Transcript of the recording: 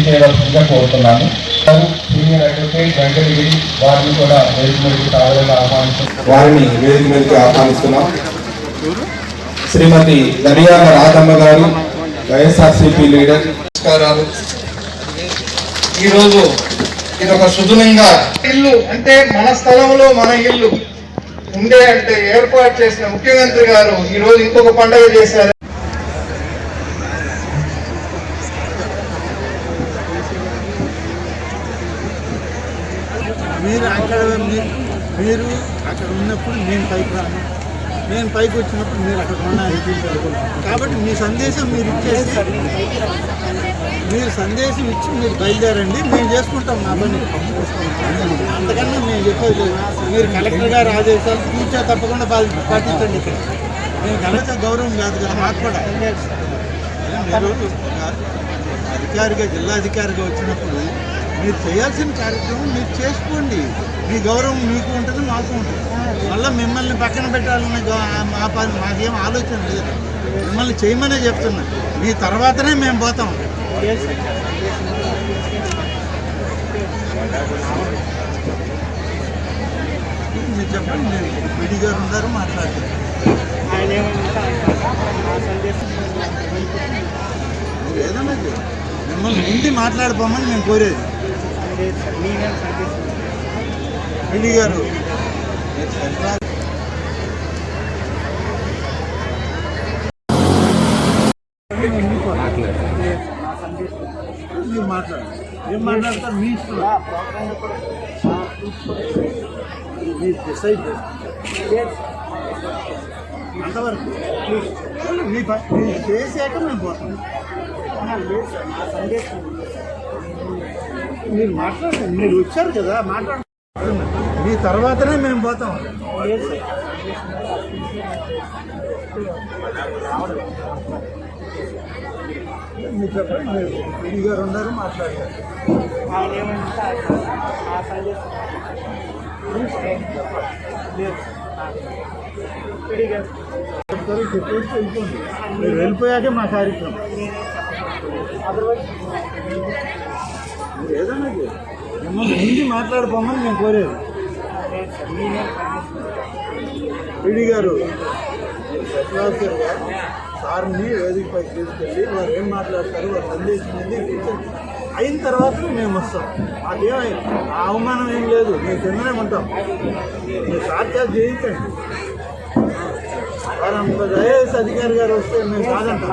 చేయవలసిందిగా కోరుతున్నాను. Senior advocate Venkatagiri వారిని కూడా వేదిక మీదకి ఆహ్వానిస్తున్నాం. శ్రీమతి దర్యాల రాధమ్మ గారు, వైఎస్ఆర్సీపీ లీడర్. నమస్కారాలు. ఈరోజు ఇది ఒక సుదునంగా ఇల్లు అంటే మన స్థలంలో మన ఇల్లు ఉండే అంటే ఏర్పాటు చేసిన ముఖ్యమంత్రి గారు ఈరోజు ఇంకొక పండుగ చేశారు. మీరు అక్కడ ఉన్నప్పుడు నేను పైకి రాను, నేను పైకి వచ్చినప్పుడు మీరు అక్కడ ఉన్నాను. కాబట్టి మీ సందేశం మీరు ఇచ్చేసి మీరు బయలుదేరండి, మేము చేసుకుంటాం మా పని. అంతకన్నా మేము చెప్పేది లేదు. మీరు కలెక్టర్ గారు ఆదేశాలు కూర్చో తప్పకుండా పాటించండి. ఇక్కడ మేము కలెక్టర్ గౌరవం కాదు కదా మాకు కూడా. మీరు అధికారిగా జిల్లాధికారిగా వచ్చినప్పుడు మీరు చేయాల్సిన కార్యక్రమం మీరు చేసుకోండి. మీ గౌరవం మీకు ఉంటుంది, మాకు ఉంటుంది. మళ్ళీ మిమ్మల్ని పక్కన పెట్టాలని మా పని మాకేం ఆలోచన లేదు. మిమ్మల్ని చేయమనే చెప్తున్నా. మీ తర్వాతనే మేము పోతాం. మీరు చెప్పండి. మీరు పిడి గారు ఉన్నారు, మాట్లాడతారు. మీరు ఏదన్నా మిమ్మల్ని ఉండి మాట్లాడిపోమని మేము కోరేది. పిడి గారు మీరు మాట్లాడారు. ఏం మాట్లాడతారు మీ ఇష్టం. మీరు డిసైడ్ అంతవరకు మీరు చేసాక మేము పోతాం. మీరు మాట్లాడండి. మీరు వచ్చారు కదా, మాట్లాడండి. మీ తర్వాతనే మేము పోతాం. మీరు చెప్పండి. మీరు పిడి గారు ఉన్నారు, మాట్లాడారు. చెప్పేసి వెళ్ళిపోండి. మీరు వెళ్ళిపోయాకే మా కార్యక్రమం. మీరు ఏదన్నా మిమ్మల్ని హిందీ మాట్లాడిపోమని మేము కోరేది. పిడి గారు సత్యవాసర్ గారు సార్ని వేదికపైకి తీసుకెళ్ళి వారు ఏం మాట్లాడతారు, వారు సందేశం అయిన తర్వాత మేము వస్తాం. మాకేం అవమానం ఏం లేదు. మేము కిందనే ఉంటాం. మీరు సాధ్యాలు చేయించండి. వారు అంత ఐఏఎస్ అధికారి గారు వస్తే మేము కాదంటాం.